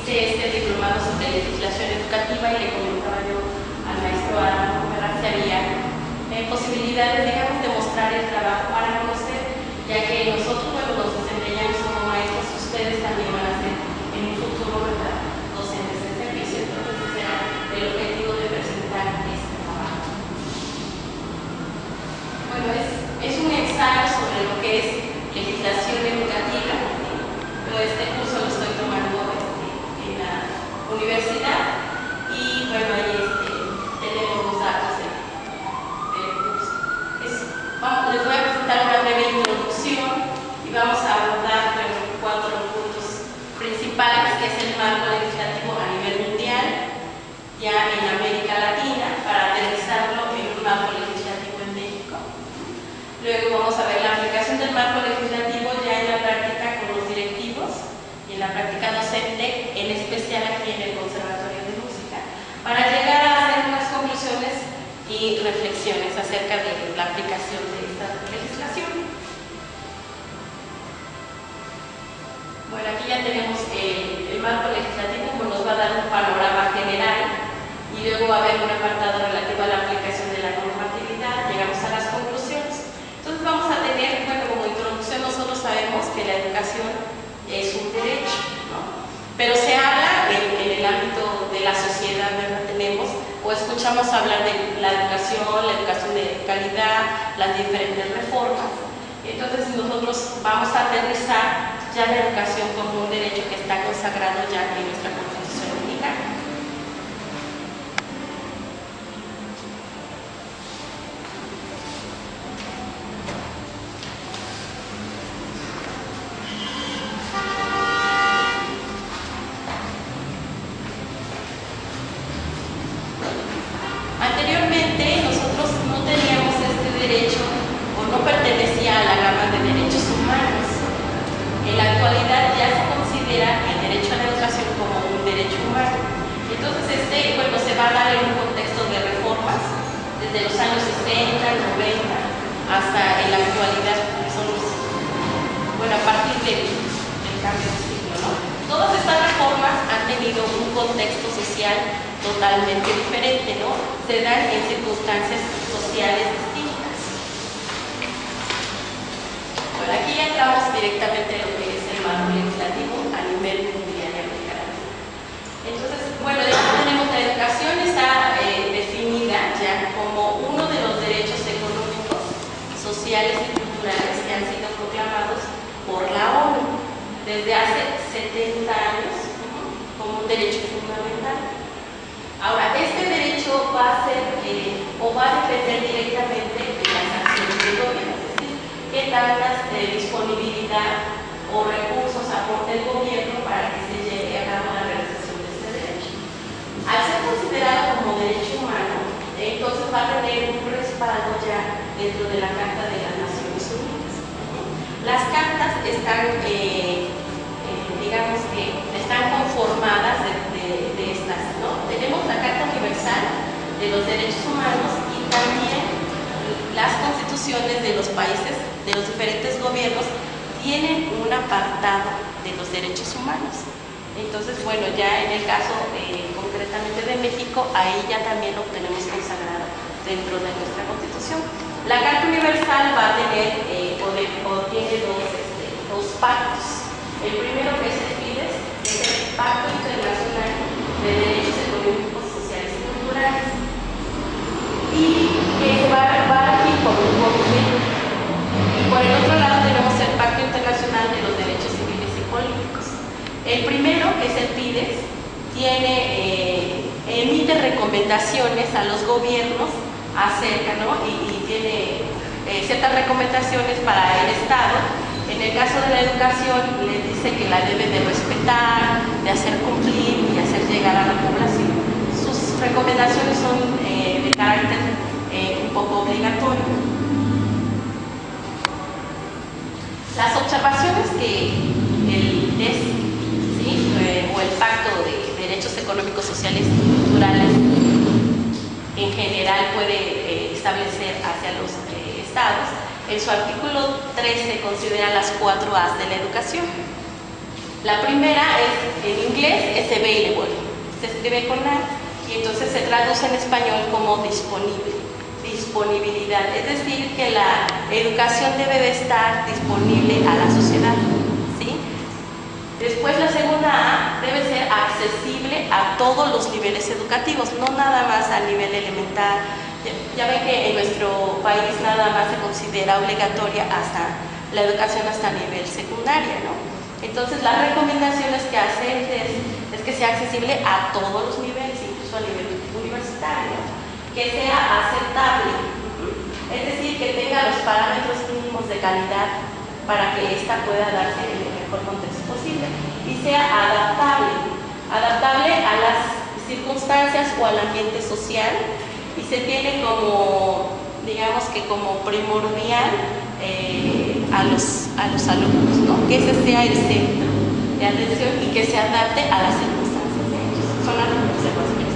hice este diplomado sobre legislación educativa y le comentaba yo al maestro Adán si había posibilidades, digamos, de mostrar el trabajo para conocer, ya que nosotros, bueno, nos desempeñamos como maestros, ustedes también van a ser en un futuro, ¿verdad?, docentes de servicio. Entonces ese era el objetivo de presentar este trabajo. Bueno, es un ensayo sobre lo que es legislación educativa. Yo este curso lo estoy tomando en la universidad y bueno, ahí tenemos los datos del curso. Les voy a presentar una breve introducción y vamos a abordar, bueno, 4 puntos principales, que es el marco legislativo a nivel mundial, ya en América Latina, para aterrizarlo en un marco legislativo en México. Luego vamos a ver la aplicación del marco legislativo ya en la práctica con los directivos y en la práctica docente, en especial aquí en el Conservatorio de Música, para llegar a hacer unas conclusiones y reflexiones acerca de la aplicación de esta legislación. Bueno, aquí ya tenemos el marco legislativo, pues nos va a dar un panorama general y luego va a haber un apartado relativo a la aplicación de la normatividad. Llegamos a las conclusiones. Entonces vamos a tener, bueno, como introducción, nosotros sabemos que la educación es un derecho, ¿no? Pero se habla en el ámbito de la sociedad, ¿verdad? Tenemos o escuchamos hablar de la educación de calidad, las diferentes reformas. Entonces nosotros vamos a aterrizar ya la educación como un derecho que está consagrado ya en nuestra Constitución mexicana. Anteriormente nosotros no teníamos este derecho o no pertenecía a la gama de derechos humanos. En la actualidad ya se considera el derecho a la educación como un derecho humano. Entonces bueno, se va a dar en un contexto de reformas desde los años 60, 90 hasta en la actualidad, bueno, a partir del cambio de siglo, ¿no? Todas estas reformas han tenido un contexto social totalmente diferente, ¿no? Se dan en circunstancias sociales distintas. Bueno, aquí ya entramos directamente en lo que es el marco legislativo a nivel mundial y americano. Entonces, bueno, ya tenemos la educación, está definida ya como uno de los derechos económicos, sociales y culturales que han sido proclamados por la ONU desde hace 70 años como un derecho fundamental. Ahora, este derecho va a ser o va a depender directamente de las acciones del gobierno, es decir, qué tantas disponibilidad o recursos aporta el gobierno para que se lleve a cabo la realización de este derecho. Al ser considerado como derecho humano, entonces va a tener un respaldo ya dentro de la Carta de las Naciones Unidas. Las cartas están, digamos que están conformadas de estas, ¿no? Tenemos la Carta Universal de los Derechos Humanos y también las constituciones de los países, de los diferentes gobiernos, tienen un apartado de los derechos humanos. Entonces, bueno, ya en el caso concretamente de México, ahí ya también lo tenemos consagrado dentro de nuestra Constitución. La Carta Universal va a tener tiene dos pactos. El primero, que es el PIDES, es el Pacto Internacional de Derechos Económicos, Sociales y Culturales, y que se va a regir por un convenio. Y por el otro lado tenemos el Pacto Internacional de los Derechos Civiles y Políticos. El primero, que es el PIDES, emite recomendaciones a los gobiernos acerca, ¿no? y tiene ciertas recomendaciones para el Estado. En el caso de la educación, les dice que la debe de respetar, de hacer cumplir y hacer llegar a la población. Sus recomendaciones son de carácter un poco obligatorio. Las observaciones que el DES, ¿sí? O el Pacto de Derechos Económicos, Sociales y Culturales en general puede establecer hacia los estados. En su artículo 13 considera las 4 A's de la educación. La primera es, en inglés, es available, se escribe con A, y entonces se traduce en español como disponible, disponibilidad, es decir, que la educación debe de estar disponible a la sociedad, ¿sí? Después la segunda A debe ser accesible a todos los niveles educativos, no nada más a nivel elemental. Ya ven que en nuestro país nada más se considera obligatoria hasta la educación hasta nivel secundaria, ¿no? Entonces las recomendaciones que hacen es que sea accesible a todos los niveles, incluso a nivel universitario, que sea aceptable, es decir, que tenga los parámetros mínimos de calidad para que ésta pueda darse en el mejor contexto posible y sea adaptable, adaptable a las circunstancias o al ambiente social, y se tiene como, digamos que como primordial a los alumnos, ¿no? Que ese sea el centro de atención y que se adapte a las circunstancias de ellos. Son las observaciones.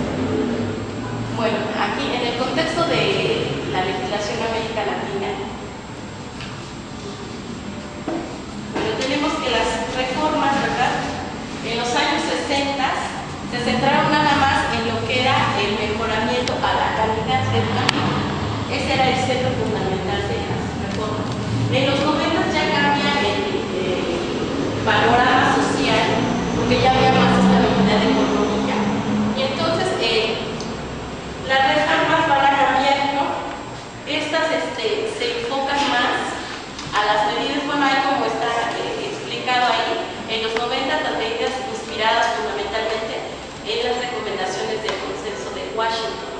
Bueno, aquí en el contexto de la legislación en América Latina, bueno, tenemos que las reformas, ¿verdad? En los años 60 se centraron nada más en lo que era el mejoramiento a la calidad educativa. Ese era el centro fundamental de las reformas. En los 90 ya cambia el panorama social, porque ya había más estabilidad económica. Y entonces las reformas van a cambiar, ¿no? Estas se enfocan más a las medidas, bueno, ahí como está explicado ahí, en los 90 las medidas inspiradas fundamentalmente en las recomendaciones del Consenso de Washington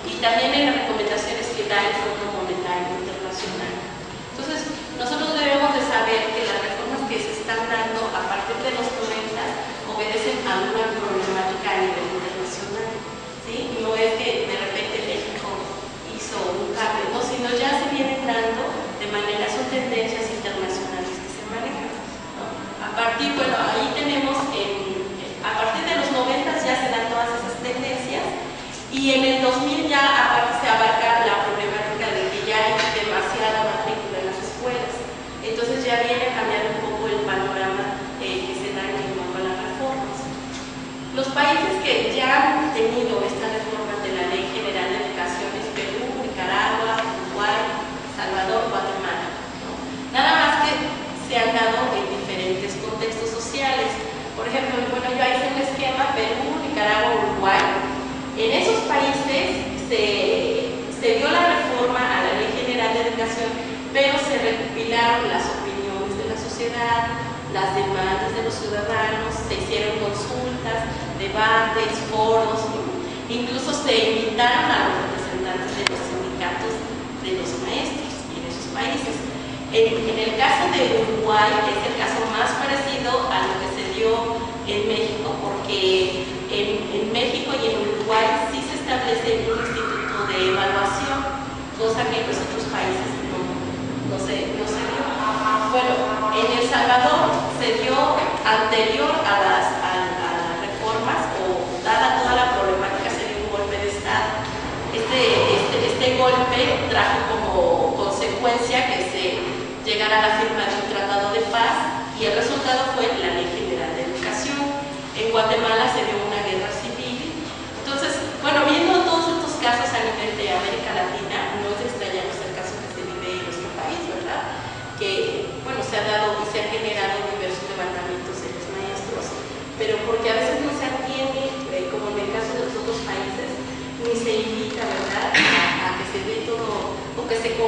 y también en las recomendaciones que da el Fondo Monetario Internacional. Entonces, nosotros debemos de saber que las reformas que se están dando a partir de los 90 obedecen a una problemática a nivel internacional, ¿sí? No es que de repente México hizo un cambio, no, sino ya se vienen dando de manera, son tendencias internacionales que se manejan, ¿no? A partir, bueno, ahí tenemos a partir de los 90 ya se dan todas esas tendencias, y en el 2000 ya se abarca la problemática de que ya hay demasiada matrícula en las escuelas. Entonces ya viene a cambiar un poco el panorama que se da en cuanto a las reformas. Los países que ya han tenido estas reformas de la Ley General de Educación es Perú, Nicaragua, Uruguay, Salvador, Guatemala, ¿no? Nada más que se han dado en diferentes contextos sociales. Por ejemplo, bueno, yo hice un esquema: Perú, Nicaragua, Uruguay. En esos países se dio la reforma a la Ley General de Educación, pero se recopilaron las opiniones de la sociedad, las demandas de los ciudadanos, se hicieron consultas, debates, foros, incluso se invitaron a los representantes de los sindicatos de los maestros en esos países. En el caso de Uruguay es el caso más parecido a lo que se dio en México, porque en México y en Uruguay sí se establece un instituto de evaluación, cosa que en los otros países no se dio. Bueno, en El Salvador se dio anterior a las reformas, o dada toda la problemática, se dio un golpe de Estado. Este golpe trajo como consecuencia que se llegara a la firma de un tratado de paz, y el resultado fue la Ley General de Educación. En Guatemala se dio una guerra civil. Entonces, bueno, viendo todos estos casos a nivel de América Latina, no es de extrañarnos el caso que se vive en nuestro país, ¿verdad? Que, bueno, se ha dado y se han generado diversos levantamientos de los maestros, pero porque a veces no se atiende, como en el caso de los otros países, ni se invita, ¿verdad?, a que se dé todo, o que se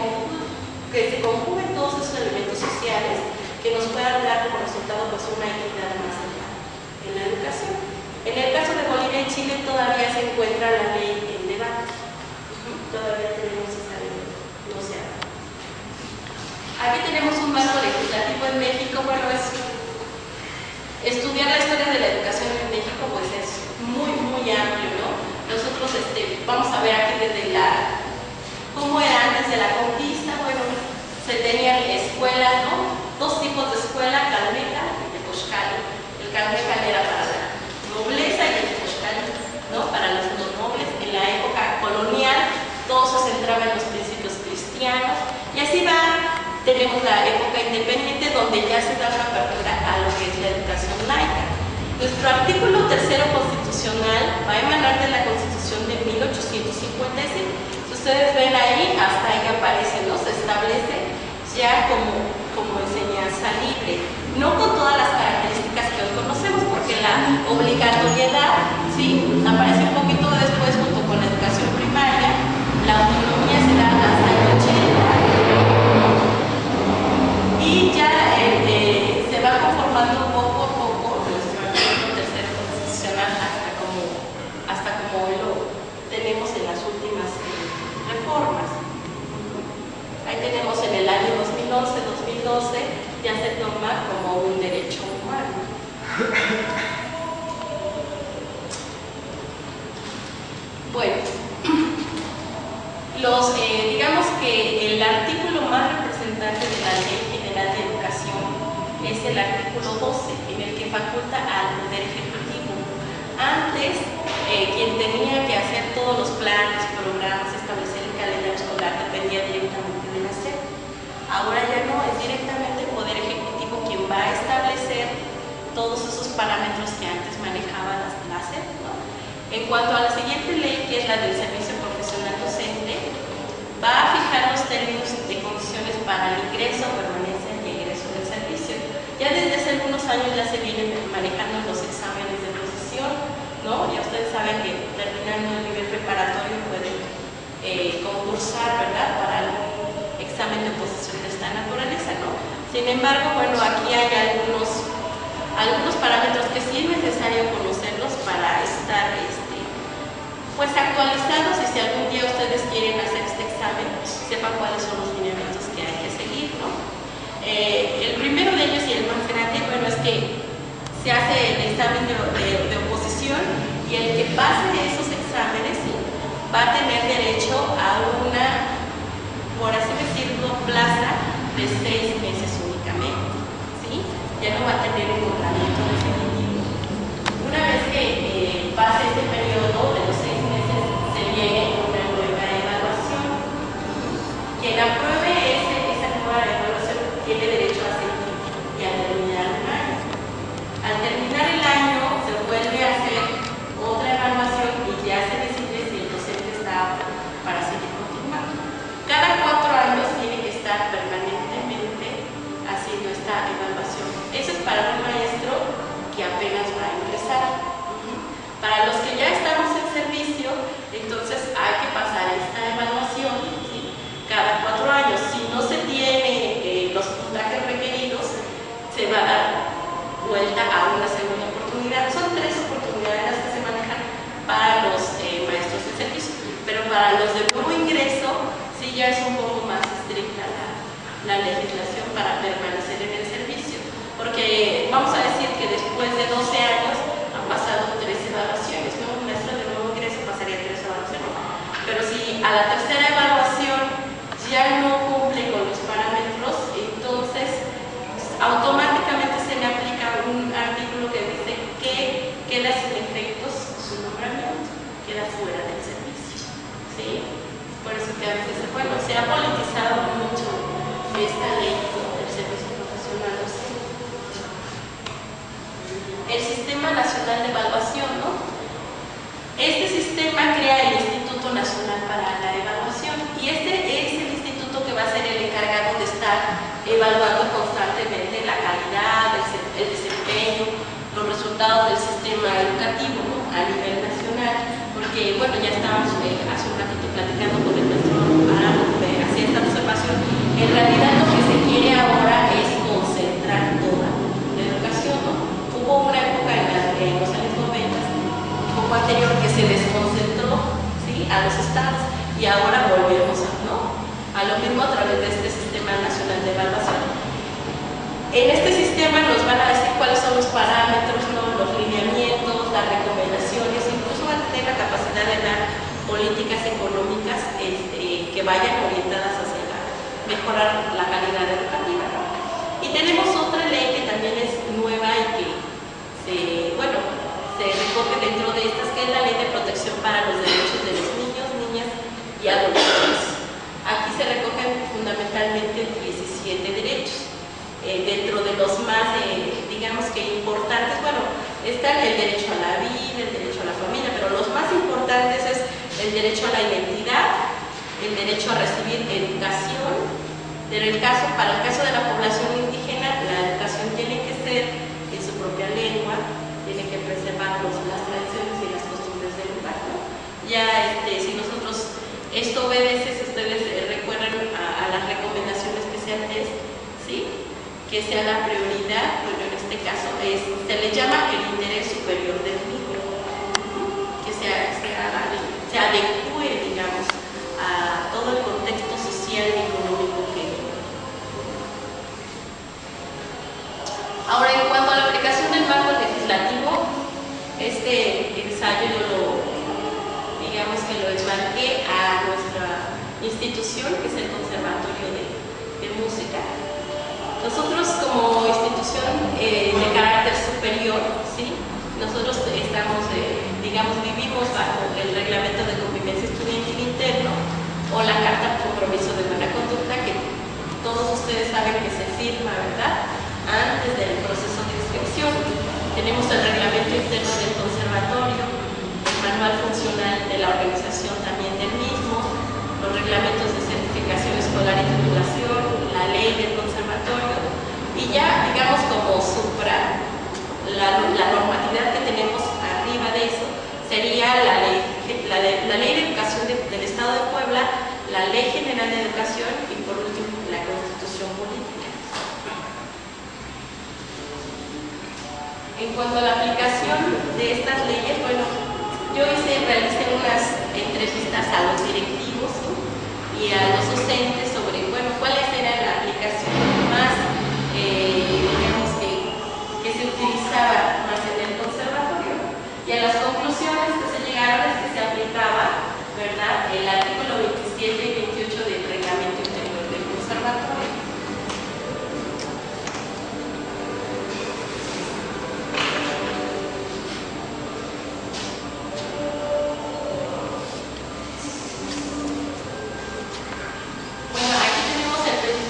conjuguen todos esos elementos sociales que nos puedan dar como resultado pues una equidad más allá en la educación. En el caso de Bolivia y Chile todavía se encuentra la ley en debate. Todavía tenemos esa ley, no se ha. Aquí tenemos un marco legislativo en México. Bueno, estudiar la historia de la educación en México pues es muy amplio, ¿no? Nosotros vamos a ver aquí desde cómo era antes de la conquista. Bueno, se tenían escuelas, ¿no? Dos tipos de escuela: calmeca y tepochcali. El calmeca era para la nobleza y el tepochcali, ¿no?, para los no nobles. En la época colonial todo se centraba en los principios cristianos, y así va. Tenemos la época independiente, donde ya se da una apertura a lo que es la educación laica. Nuestro artículo tercero constitucional va a emanar de la Constitución de 1855. Si ustedes ven ahí, hasta ahí aparece, ¿no? Se establece ya como enseñanza libre, no con todas las características que hoy conocemos, porque la obligatoriedad, ¿sí?, aparece un poquito después junto con la educación primaria. La autonomía se da hasta el 80 y ya se va conformando poco a poco nuestro artículo tercero constitucional hasta como hoy lo tenemos en las últimas reformas. Ahí tenemos en el año 2011, ya se toma como un derecho humano. Bueno, digamos que el artículo más representante de la Ley General de Educación es el artículo 12, en el que faculta al Poder Ejecutivo. Antes, quien tenía que hacer todos los planes, programas, establecer el calendario escolar dependía directamente de la SEP. Ahora ya no, es directamente el Poder Ejecutivo quien va a establecer todos esos parámetros que antes manejaba la SEP, ¿no? En cuanto a la siguiente ley, que es la del Servicio Profesional Docente, va a fijar los términos de condiciones para el ingreso, permanencia y egreso del servicio. Ya desde hace algunos años ya se vienen manejando los exámenes de posición, ¿no? Ya ustedes saben que terminando el nivel preparatorio pueden concursar, ¿verdad?, para algún examen de posición de esta naturaleza, ¿no? Sin embargo, bueno, aquí hay algunos parámetros que sí es necesario conocerlos para estar pues actualizados, y si algún día ustedes quieren hacer este examen, sepan cuáles son los lineamientos que hay que seguir, ¿no? El primero de ellos y el más grande, bueno, es que se hace el examen de oposición, y el que pase esos exámenes, ¿sí?, va a tener derecho a una, por así decirlo, plaza de 6 meses únicamente, ¿sí? Ya no va a tener un nombramiento definitivo. Una vez que pase este periodo de los 6 meses, se viene una nueva evaluación. Quien apruebe esa nueva evaluación tiene derecho a seguir y a terminar un año. Al terminar el año, se vuelve a hacer otra evaluación y ya se decide si el docente está para seguir continuando. Cada 4 años tiene que estar permanentemente haciendo esta evaluación. Eso es para un maestro que apenas va a ingresar. Para los que ya estamos en servicio, entonces hay que pasar esta evaluación, ¿sí?, cada 4 años. Si no se tiene los puntajes requeridos, se va a dar vuelta a una segunda oportunidad. Son 3 oportunidades las que se manejan para los maestros de servicio, pero para los de nuevo ingreso sí ya es un poco más estricta la legislación para permanecer en el servicio, porque vamos a decir que después de 12 años han pasado 3 evaluaciones, ¿no? Un maestro de nuevo ingreso pasaría 3 evaluaciones, pero si a la tercera evaluación ya no cumple con los parámetros, entonces automáticamente se le aplica un artículo que dice que queda sin efectos su nombramiento, queda fuera del servicio, ¿sí? Por eso que a veces, bueno, se ha politizado mucho esta ley del servicio profesional docente. El Sistema Nacional de Evaluación, ¿no? Este sistema crea el Instituto Nacional para la Evaluación, y este es el instituto que va a ser el encargado de estar evaluando constantemente la calidad, el desempeño, los resultados del sistema educativo, ¿no?, a nivel nacional, porque, bueno, ya estábamos hace un ratito platicando con el maestro para hacer esta observación. En realidad lo que se quiere ahora es concentrar toda la educación, ¿no? Hubo una época en los años 90, un poco anterior, que se desconcentró, ¿sí?, a los estados, y ahora volvemos a lo mismo a través de este Sistema Nacional de Evaluación. En este sistema nos van a decir cuáles son los parámetros, ¿no?, los lineamientos, las recomendaciones, incluso van a tener la capacidad de dar políticas económicas que vayan orientadas hacia mejorar la calidad educativa, ¿no? Y tenemos otra ley que también es nueva y que se recoge dentro de estas, que es la Ley de Protección para los Derechos de los Niños, Niñas y Adolescentes. Aquí se recogen fundamentalmente 17 derechos. Dentro de los más, digamos que importantes, bueno, están el derecho a la vida, el derecho a la familia, pero los más importantes es el derecho a la identidad, el derecho a recibir educación, pero para el caso de la población indígena, la educación tiene que ser en su propia lengua, tiene que preservar las tradiciones y las costumbres del lugar, ¿no? Ya si nosotros, esto obedece, si ustedes recuerdan a las recomendaciones que se hacen, ¿sí? Que sea la prioridad, bueno, en este caso se le llama el interés superior del niño, que se adecue, digamos, a todo el contexto social y económico que hay. Ahora, en cuanto a la aplicación del marco legislativo, este ensayo digamos que lo enmarqué a nuestra institución, que es el Conservatorio de Música. Nosotros como institución de carácter superior, ¿sí? Nosotros estamos, digamos, vivimos bajo el reglamento de convivencia estudiantil interno o la carta de compromiso de buena conducta, que todos ustedes saben que se firma, ¿verdad?, antes del proceso de inscripción. Tenemos el reglamento interno del conservatorio, el manual funcional de la organización también del mismo, los reglamentos de certificación escolar y titulación, la ley del conservatorio, y ya, digamos, como la normatividad que tenemos arriba de eso sería la ley de educación del Estado de Puebla, la Ley General de Educación y, por último, la Constitución Política. En cuanto a la aplicación de estas leyes, bueno, yo realicé unas entrevistas a los directivos, ¿sí?, y a los docentes sobre, bueno, cuáles eran la aplicación más, digamos, que se utilizaba más en el conservatorio. Y a las conclusiones que se llegaron es que se aplicaba, ¿verdad?, el artículo 27 y 28 del reglamento interior del conservatorio.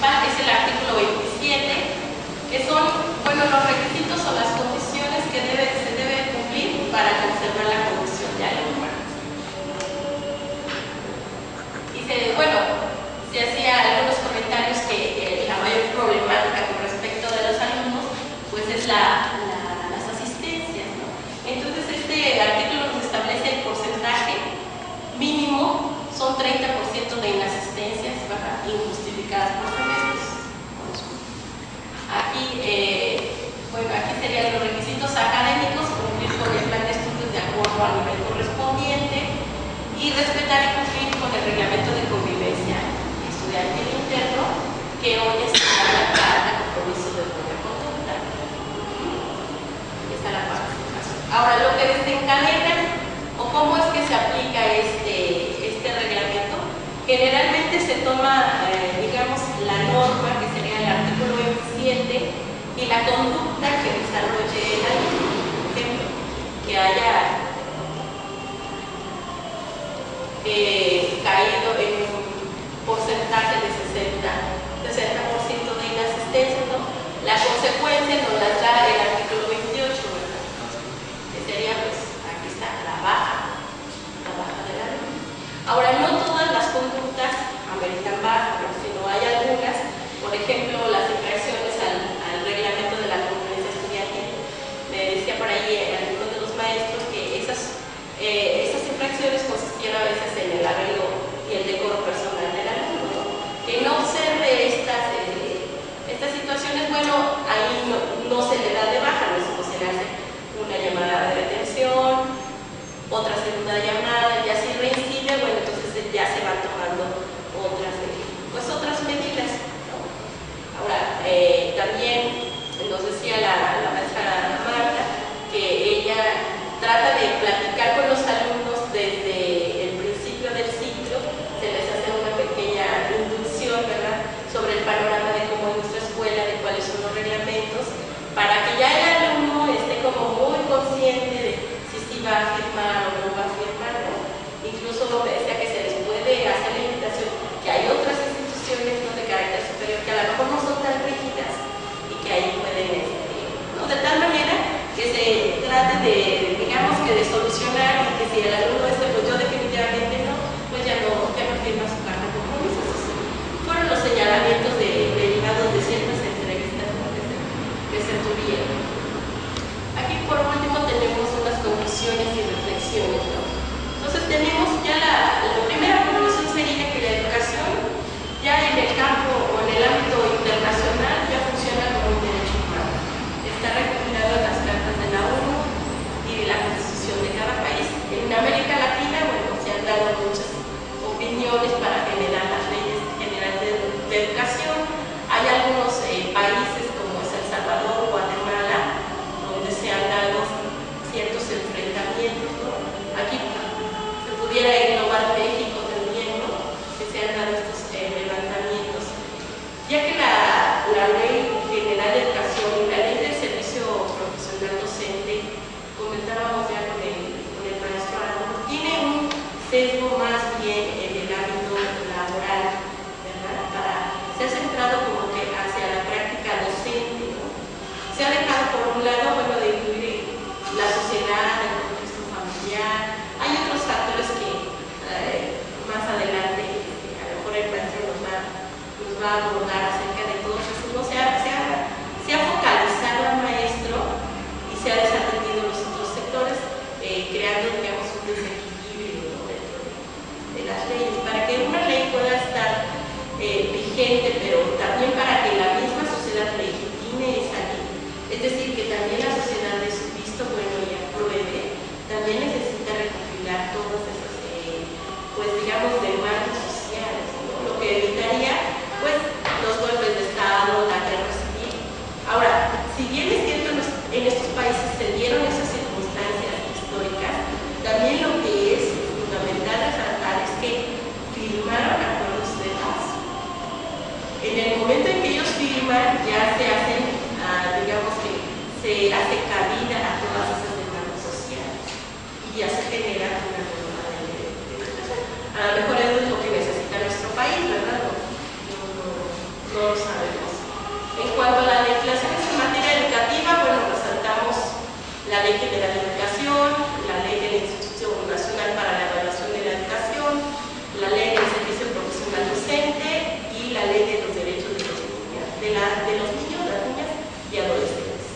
Es el artículo 27, que son, bueno, los requisitos o las condiciones que se debe cumplir para conservar la condición de alumno. Y se hacía algunos comentarios que la mayor problemática con respecto de los alumnos, pues es las asistencias, ¿no? Entonces este artículo nos establece el porcentaje mínimo, son 30% de inasistencias, ¿verdad?, injustificadas por semestres. Aquí, aquí serían los requisitos académicos: cumplir con el plan de estudios de acuerdo al nivel correspondiente y respetar y cumplir con el reglamento de convivencia estudiantil interno, que hoy es la carta de compromiso de buena conducta. Esta es la participación. Ahora, lo que desencadena o cómo es que se aplica este reglamento, generalmente se toma, digamos, la norma, que sería el artículo 27, y la conducta que desarrolle el alumno. Por ejemplo, que haya caído en un porcentaje de 60% de inasistencia, ¿no? La consecuencia nos la da el artículo 28, ¿verdad?, que sería, pues, aquí está, la baja del alumno. Ahora, no todas las conductas ameritan baja, pero sino hay algunas, por ejemplo, las infracciones al reglamento de la comunidad conclusiones y reflexiones, ¿no? Entonces tenemos ya la primera conclusión sería que la educación ya en el campo o en el ámbito internacional ya funciona como un derecho humano. Está recopilado en las cartas de la ONU y de la Constitución de cada país. En América Latina, bueno, se han dado muchas opiniones para generar las leyes generales de educación. Hay algunos países como es El Salvador, Guatemala, donde se han dado ciertos enfrentamientos, ¿no? Aquí se pudiera englobar México también, ¿no? Que se han dado estos levantamientos, ya que la Ley General de Educación y la Ley del Servicio Profesional Docente, comentábamos ya con el maestro Arano, tiene un sesgo más bien en el ámbito laboral, ¿verdad? Se ha centrado como que hacia la práctica docente, ¿no? Se ha dejado por un lado, bueno, de incluir la sociedad, el contexto familiar. Hay otros factores que más adelante a lo mejor el maestro nos va a abordar acerca de todos esos. ¿No? Se ha focalizado al maestro y se ha desatendido los otros sectores, creando, digamos, un desequilibrio, ¿no? Dentro de las leyes, para que una ley pueda estar vigente, pero también para que la misma sociedad legitime esa ley. Es decir, que también la sociedad dé su visto bueno y apruebe, también necesita recopilar todas esas, pues digamos, demandas sociales, ¿no? Lo que evitaría, pues, los golpes de Estado, la guerra civil. Ahora, si bien es cierto en estos países se dieron esas circunstancias históricas, también lo que es fundamental resaltar es que firmaron acuerdos de paz. En el momento en que ellos firman, ya se hacen, digamos que se hace cabida a todas esas demandas sociales y ya se genera una norma de ley. A lo mejor eso es lo que necesita nuestro país, ¿verdad? No lo sabemos. En cuanto a las legislaciones en materia educativa, bueno, resaltamos la Ley General de Educación, la Ley de la Institución Nacional para la Evaluación de la Educación, la Ley del Servicio Profesional Docente y la Ley de los Derechos de los Niños, las niñas y adolescentes.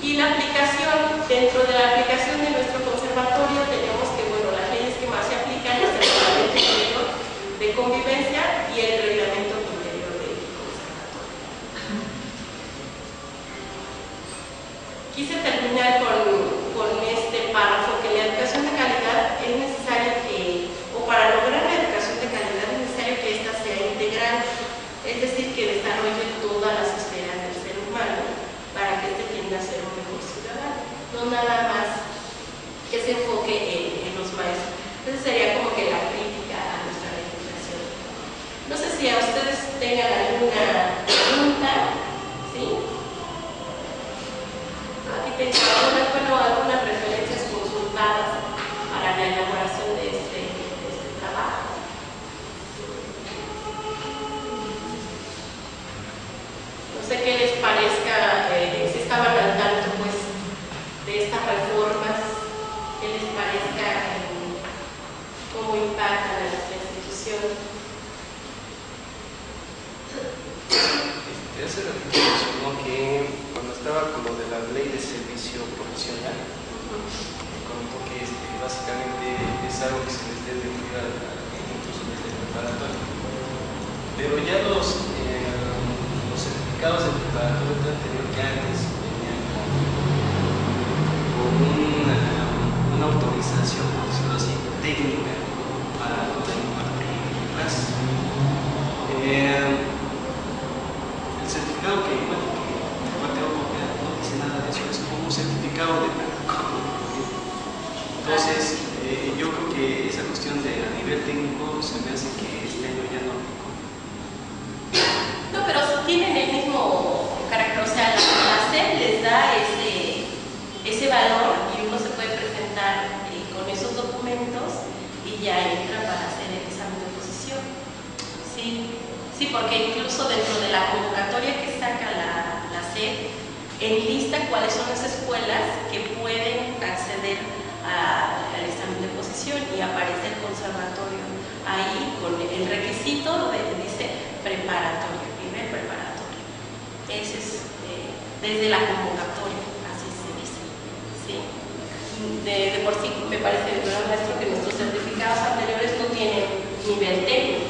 Y la aplicación, dentro de la aplicación de nuestro conservatorio, tenemos que, bueno, las leyes que más se aplican es el Reglamento Interior de Convivencia y el Reglamento Interior del Conservatorio. Quise terminar con este párrafo, que la educación de calidad es necesario que, o para lograr la educación de calidad es necesario que ésta sea integral, es decir, que desarrolle todas las esferas del ser humano para que éste tienda a ser un mejor ciudadano, no nada más que se enfoque en los maestros. Esa sería como que la crítica a nuestra legislación. No sé si a ustedes tengan alguna pregunta, ¿sí? Aquí tengo algunas referencias consultadas para la elaboración de este trabajo. No sé qué les parezca, si estaban al tanto pues de estas reformas, qué les parezca, cómo impactan a nuestra institución. Hace ratito mencionó que cuando estaba con lo de la ley de servicio profesional, comentó que básicamente es algo que se les debe incluir incluso desde el preparatorio. Pero ya los certificados de preparatorio anterior que antes venían con una autorización, por decirlo así, técnica para poder impartir clases. El certificado que no dice nada de eso, es como un certificado de pedagogo. Entonces, yo creo que esa cuestión de a nivel técnico se me hace que este año ya no aplicó. No, pero tienen el mismo carácter, o sea, la SEP les da ese valor y uno se puede presentar con esos documentos y ya entra para hacer el examen de oposición. Sí, porque incluso dentro de la convocatoria que saca la SEP, enlista cuáles son las escuelas que pueden acceder al examen de oposición y aparece el conservatorio ahí con el requisito dice preparatoria, nivel preparatorio. Ese es desde la convocatoria, así se dice. ¿Sí? de por sí me parece, maestro, que nuestros certificados anteriores no tienen nivel técnico,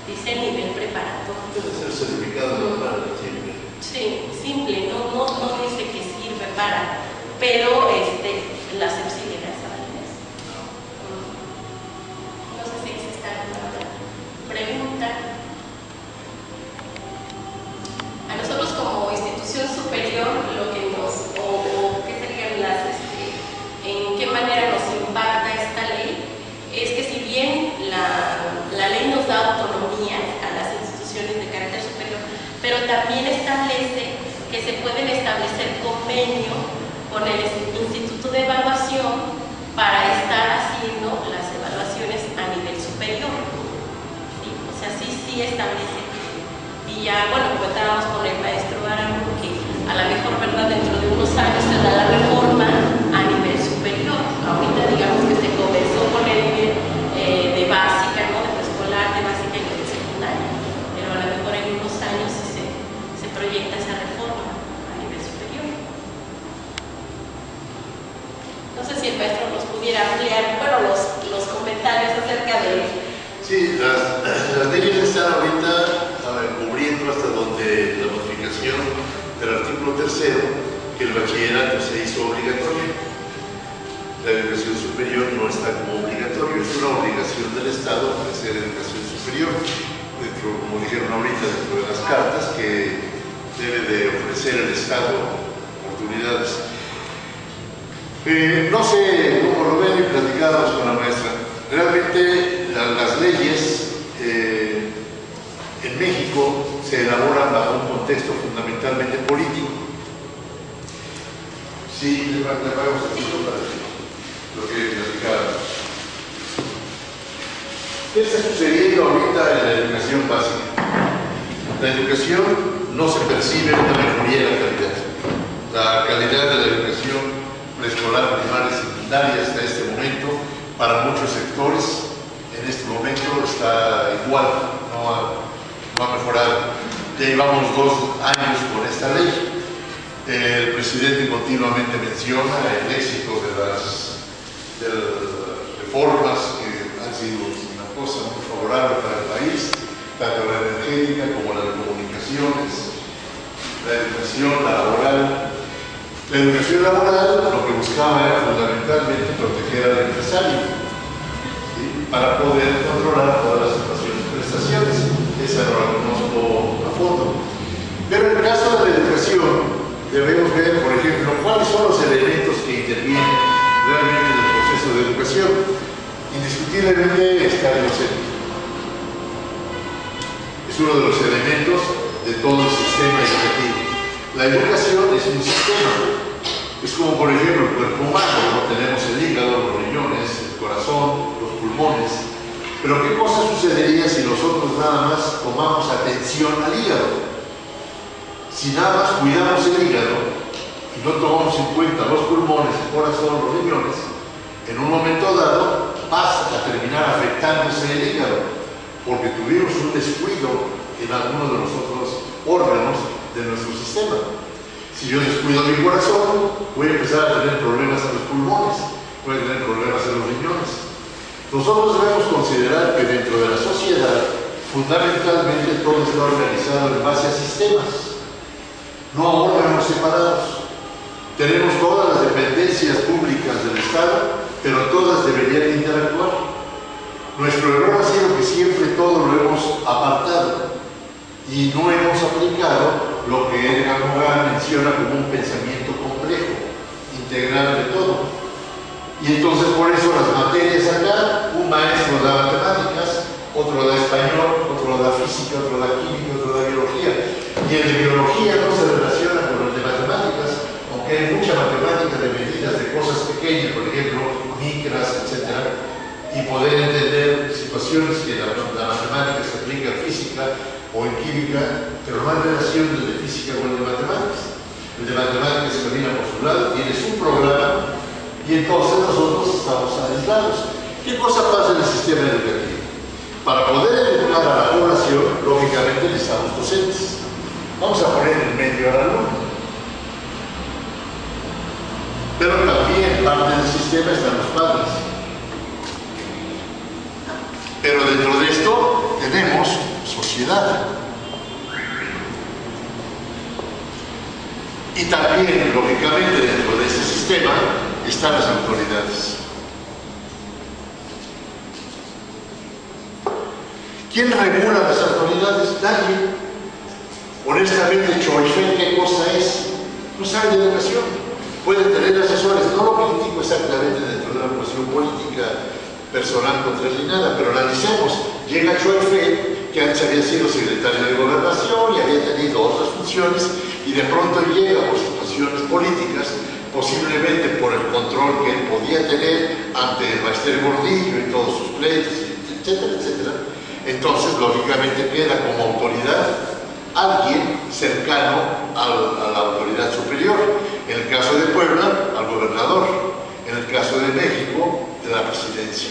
dice nivel preparatorio. Debe ser certificado para simple. Sí, simple, no dice que sirve para, pero la subsidiaria esa validez. No sé si existe alguna otra pregunta. A nosotros como institución superior, lo que o qué serían en qué manera nos impacta esta ley, es que si bien la ley nos da autonomía a las instituciones de carácter superior, pero también establece que se pueden establecer convenio con el Instituto de Evaluación para estar haciendo las evaluaciones a nivel superior. ¿Sí? O sea, sí establece. Y ya, bueno, comentábamos con el maestro Arango que a lo mejor, ¿verdad?, dentro de unos años se da la reforma a nivel superior. Ahorita digamos que se comenzó con el nivel de básica, ¿no?, de preescolar, de básica y de secundaria, pero a lo mejor en unos años se proyecta esa reforma a nivel superior. No sé si el maestro nos pudiera ampliar, bueno, los comentarios acerca de... Sí, las leyes están ahorita cubriendo hasta donde la modificación del artículo 3º, que el bachillerato se hizo obligatorio. La educación superior no está como obligatorio, es una obligación del Estado ofrecer educación superior. Dentro, como dijeron ahorita, dentro de las cartas, que debe de ofrecer el Estado oportunidades. No sé cómo lo ven y platicábamos con la maestra. Realmente las leyes en México se elaboran bajo un contexto fundamentalmente político. Sí, le pagamos el título para lo que platicábamos. ¿Qué está sucediendo ahorita en la educación básica? La educación no se percibe una mejoría en la calidad. La calidad de la educación preescolar, primaria y secundaria hasta este momento, para muchos sectores, en este momento está igual, no ha mejorado. Ya llevamos 2 años con esta ley. El presidente continuamente menciona el éxito de las reformas que han sido una cosa muy favorable para el país, tanto la energética como la de comunicaciones, la educación, la laboral. La educación laboral lo que buscaba era fundamentalmente proteger al empresario, ¿sí?, para poder controlar todas las situaciones de prestaciones. Esa no la conozco a fondo. Pero en el caso de la educación, debemos ver, por ejemplo, cuáles son los elementos que intervienen realmente en el proceso de educación. Indiscutiblemente está el docente. Es uno de los elementos de todo el sistema educativo. La educación es un sistema. Es como, por ejemplo, el cuerpo humano, ¿no? Tenemos el hígado, los riñones, el corazón, los pulmones. Pero ¿qué cosa sucedería si nosotros nada más tomamos atención al hígado? Si nada más cuidamos el hígado y no tomamos en cuenta los pulmones, el corazón, los riñones, en un momento dado pasa a terminar afectándose el hígado, porque tuvimos un descuido en algunos de los otros órganos de nuestro sistema. Si yo descuido mi corazón, voy a empezar a tener problemas en los pulmones, voy a tener problemas en los riñones. Nosotros debemos considerar que dentro de la sociedad, fundamentalmente todo está organizado en base a sistemas, no a órganos separados. Tenemos todas las dependencias públicas del Estado, pero todas deberían interactuar. Nuestro error ha sido que siempre todo lo hemos apartado y no hemos aplicado lo que Edgar Morin menciona como un pensamiento complejo, integral de todo. Y entonces por eso las materias acá, un maestro da matemáticas, otro da español, otro da física, otro da química, otro da biología. Y el de biología no se relaciona con el de matemáticas, aunque hay mucha matemática de medidas de cosas pequeñas, por ejemplo, micras, etc. Y poder entender situaciones que la matemática se aplica en física o en química, pero no hay relación del de física con el de matemáticas. El de matemáticas camina por su lado, tiene su programa, y entonces nosotros estamos aislados. ¿Qué cosa pasa en el sistema educativo? Para poder educar a la población, lógicamente necesitamos docentes. Vamos a poner en medio al alumno. Pero también parte parte del sistema están los padres. Pero dentro de esto tenemos sociedad. Y también, lógicamente, dentro de ese sistema están las autoridades. ¿Quién regula las autoridades? Nadie. Honestamente, Choife, ¿qué cosa es? No sabe de educación. Puede tener asesores, no lo critico exactamente dentro de una cuestión política personal contra él ni nada, pero analicemos. Llega Choife, que antes había sido secretario de Gobernación y había tenido otras funciones, y de pronto llega por situaciones políticas, posiblemente por el control que él podía tener ante el Maester Gordillo y todos sus pleitos, etcétera, etcétera. Entonces, lógicamente, queda como autoridad alguien cercano a la autoridad superior. En el caso de Puebla, al gobernador. En el caso de México, de la presidencia.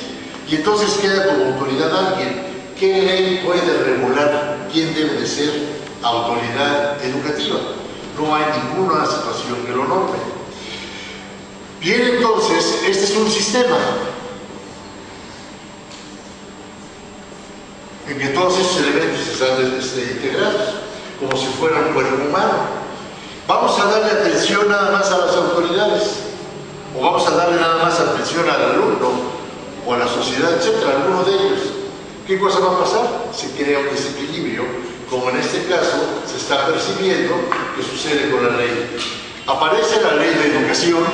Y entonces queda como autoridad alguien. ¿Qué ley puede regular quién debe de ser autoridad educativa? No hay ninguna situación que lo norme. Bien, entonces, este es un sistema en que todos esos elementos están integrados, como si fuera un cuerpo humano. ¿Vamos a darle atención nada más a las autoridades? ¿O vamos a darle nada más atención al alumno o a la sociedad, etcétera, alguno de ellos? ¿Qué cosa va a pasar? Se crea un desequilibrio, como en este caso se está percibiendo que sucede con la ley. Aparece la ley de educación,